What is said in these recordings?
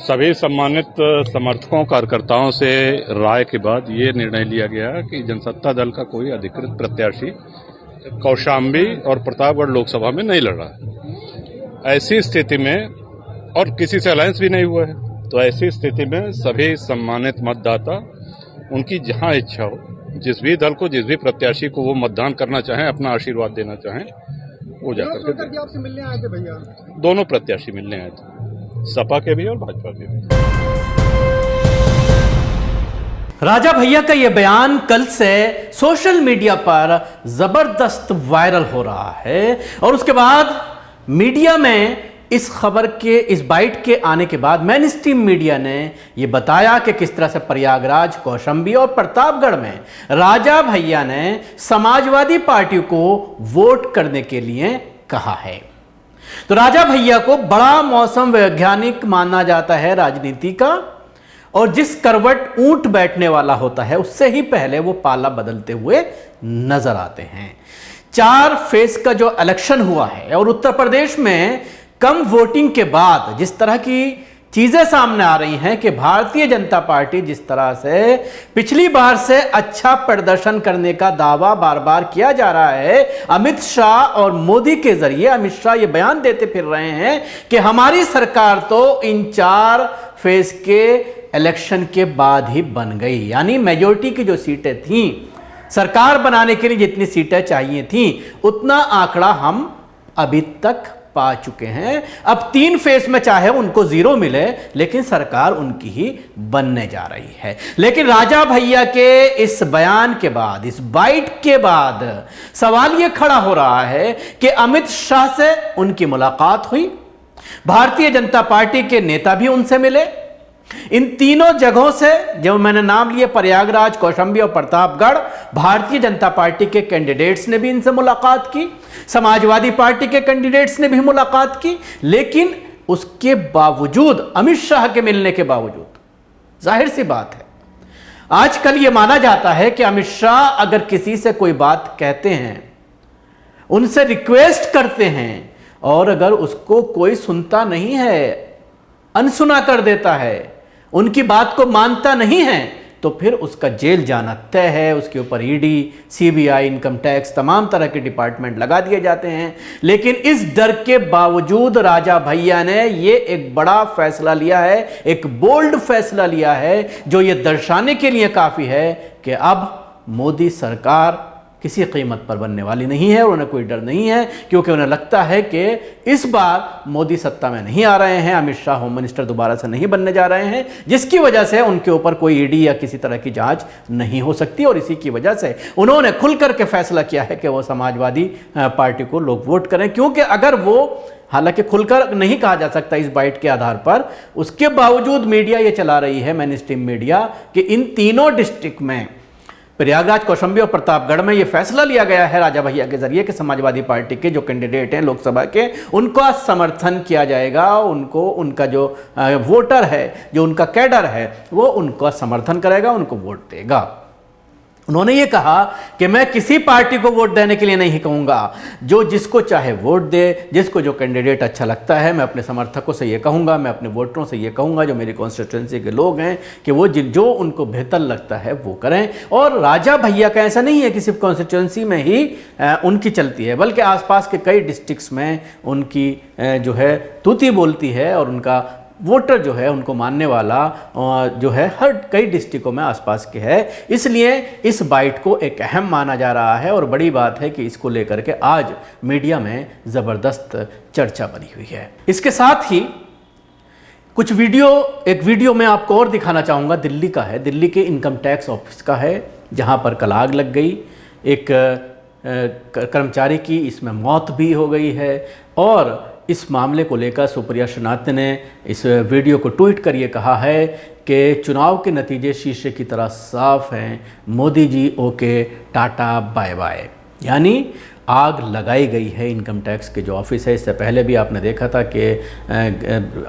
सभी सम्मानित समर्थकों कार्यकर्ताओं से राय के बाद ये निर्णय लिया गया कि जनसत्ता दल का कोई अधिकृत प्रत्याशी कौशाम्बी और प्रतापगढ़ लोकसभा में नहीं लड़ रहा है। ऐसी स्थिति में और किसी से अलायंस भी नहीं हुआ है, तो ऐसी स्थिति में सभी सम्मानित मतदाता उनकी जहां इच्छा हो, जिस भी दल को, जिस भी प्रत्याशी को वो मतदान करना चाहें, अपना आशीर्वाद देना चाहें, वो जाकर के आपसे मिलने आए थे भैया? दोनों प्रत्याशी मिलने आए थे, सपा के भी और भाजपा के भी। राजा भैया का यह बयान कल से सोशल मीडिया पर जबरदस्त वायरल हो रहा है और उसके बाद मीडिया में इस खबर के, इस बाइट के आने के बाद मेन स्ट्रीम मीडिया ने यह बताया कि किस तरह से प्रयागराज, कौशाम्बी और प्रतापगढ़ में राजा भैया ने समाजवादी पार्टी को वोट करने के लिए कहा है। तो राजा भैया को बड़ा मौसम वैज्ञानिक माना जाता है राजनीति का, और जिस करवट ऊंट बैठने वाला होता है उससे ही पहले वो पाला बदलते हुए नजर आते हैं। 4 फेज का जो इलेक्शन हुआ है और उत्तर प्रदेश में कम वोटिंग के बाद जिस तरह की चीजें सामने आ रही हैं कि भारतीय जनता पार्टी जिस तरह से पिछली बार से अच्छा प्रदर्शन करने का दावा बार बार किया जा रहा है, अमित शाह और मोदी के जरिए अमित शाह ये बयान देते फिर रहे हैं कि हमारी सरकार तो इन 4 फेज के इलेक्शन के बाद ही बन गई, यानी मेजॉरिटी की जो सीटें थीं, सरकार बनाने के लिए जितनी सीटें चाहिए थीं उतना आंकड़ा हम अभी तक पा चुके हैं। अब 3 फेज में चाहे उनको 0 मिले, लेकिन सरकार उनकी ही बनने जा रही है। लेकिन राजा भैया के इस बयान के बाद, इस बाइट के बाद सवाल यह खड़ा हो रहा है कि अमित शाह से उनकी मुलाकात हुई, भारतीय जनता पार्टी के नेता भी उनसे मिले, इन तीनों जगहों से जो मैंने नाम लिए प्रयागराज, कौशाम्बी और प्रतापगढ़, भारतीय जनता पार्टी के कैंडिडेट्स ने भी इनसे मुलाकात की, समाजवादी पार्टी के कैंडिडेट्स ने भी मुलाकात की। लेकिन उसके बावजूद, अमित शाह के मिलने के बावजूद, जाहिर सी बात है आजकल यह माना जाता है कि अमित शाह अगर किसी से कोई बात कहते हैं, उनसे रिक्वेस्ट करते हैं और अगर उसको कोई सुनता नहीं है, अनसुना कर देता है, उनकी बात को मानता नहीं है, तो फिर उसका जेल जाना तय है। उसके ऊपर ईडी, सीबीआई, इनकम टैक्स, तमाम तरह के डिपार्टमेंट लगा दिए जाते हैं। लेकिन इस डर के बावजूद राजा भैया ने ये एक बड़ा फैसला लिया है, एक बोल्ड फैसला लिया है, जो ये दर्शाने के लिए काफी है कि अब मोदी सरकार किसी कीमत पर बनने वाली नहीं है और उन्हें कोई डर नहीं है, क्योंकि उन्हें लगता है कि इस बार मोदी सत्ता में नहीं आ रहे हैं, अमित शाह होम मिनिस्टर दोबारा से नहीं बनने जा रहे हैं, जिसकी वजह से उनके ऊपर कोई ईडी या किसी तरह की जांच नहीं हो सकती। और इसी की वजह से उन्होंने खुलकर के फैसला किया है कि वो समाजवादी पार्टी को लोग वोट करें, क्योंकि अगर वो, हालांकि खुलकर नहीं कहा जा सकता इस बाइट के आधार पर, उसके बावजूद मीडिया ये चला रही है, मेन स्ट्रीम मीडिया, कि इन तीनों डिस्ट्रिक्ट में, प्रयागराज, कौशाम्बी और प्रतापगढ़ में यह फैसला लिया गया है राजा भैया के जरिए कि समाजवादी पार्टी के जो कैंडिडेट हैं लोकसभा के, उनका समर्थन किया जाएगा, उनको, उनका जो वोटर है, जो उनका कैडर है, वो उनका समर्थन करेगा, उनको वोट देगा। उन्होंने ये कहा कि मैं किसी पार्टी को वोट देने के लिए नहीं कहूँगा, जो जिसको चाहे वोट दे, जिसको जो कैंडिडेट अच्छा लगता है। मैं अपने समर्थकों से ये कहूँगा, मैं अपने वोटरों से ये कहूँगा, जो मेरी कॉन्स्टिट्यूंसी के लोग हैं, कि वो जो उनको बेहतर लगता है वो करें। और राजा भैया का ऐसा नहीं है कि सिर्फ कॉन्स्टिट्यूंसी में ही उनकी चलती है, बल्कि आसपास के कई डिस्ट्रिक्ट्स में उनकी जो है तूती बोलती है, और उनका वोटर जो है, उनको मानने वाला जो है, हर कई डिस्ट्रिक्टों में आसपास के है। इसलिए इस बाइट को एक अहम माना जा रहा है और बड़ी बात है कि इसको लेकर के आज मीडिया में ज़बरदस्त चर्चा बनी हुई है। इसके साथ ही कुछ एक वीडियो मैं आपको और दिखाना चाहूँगा, दिल्ली का है, दिल्ली के इनकम टैक्स ऑफिस का है, जहाँ पर कल आग लग गई, एक कर्मचारी की इसमें मौत भी हो गई है। और इस मामले को लेकर सुप्रिया श्रीनाथ ने इस वीडियो को ट्वीट करिए कहा है कि चुनाव के नतीजे शीशे की तरह साफ हैं, Modi ji okay, tata bye bye. यानी आग लगाई गई है इनकम टैक्स के जो ऑफिस है। इससे पहले भी आपने देखा था कि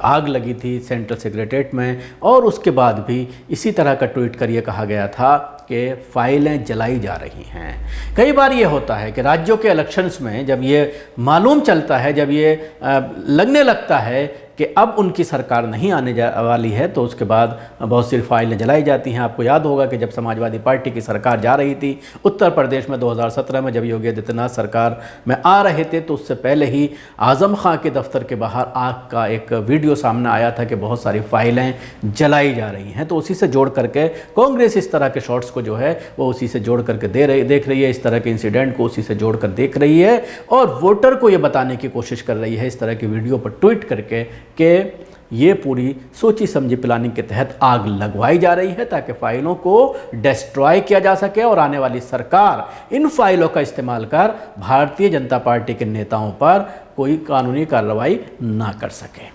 आग लगी थी सेंट्रल सेक्रेटेरिएट में, और उसके बाद भी इसी तरह का ट्वीट करिए कहा गया था के फाइलें जलाई जा रही हैं। कई बार ये होता है कि राज्यों के इलेक्शंस में जब ये मालूम चलता है, जब ये लगने लगता है कि अब उनकी सरकार नहीं आने वाली है, तो उसके बाद बहुत सी फाइलें जलाई जाती हैं। आपको याद होगा कि जब समाजवादी पार्टी की सरकार जा रही थी उत्तर प्रदेश में 2017 में, जब योगी आदित्यनाथ सरकार में आ रहे थे, तो उससे पहले ही आज़म खां के दफ्तर के बाहर आग का एक वीडियो सामने आया था कि बहुत सारी फाइलें जलाई जा रही हैं। तो उसी से जोड़ करके कांग्रेस इस तरह के शॉट्स को जो है वो उसी से जोड़ करके देख रही है, इस तरह के इंसिडेंट को उसी से जोड़ कर देख रही है और वोटर को ये बताने की कोशिश कर रही है इस तरह की वीडियो पर ट्वीट करके कि ये पूरी सोची समझी प्लानिंग के तहत आग लगवाई जा रही है ताकि फाइलों को डिस्ट्रॉय किया जा सके और आने वाली सरकार इन फाइलों का इस्तेमाल कर भारतीय जनता पार्टी के नेताओं पर कोई कानूनी कार्रवाई ना कर सके।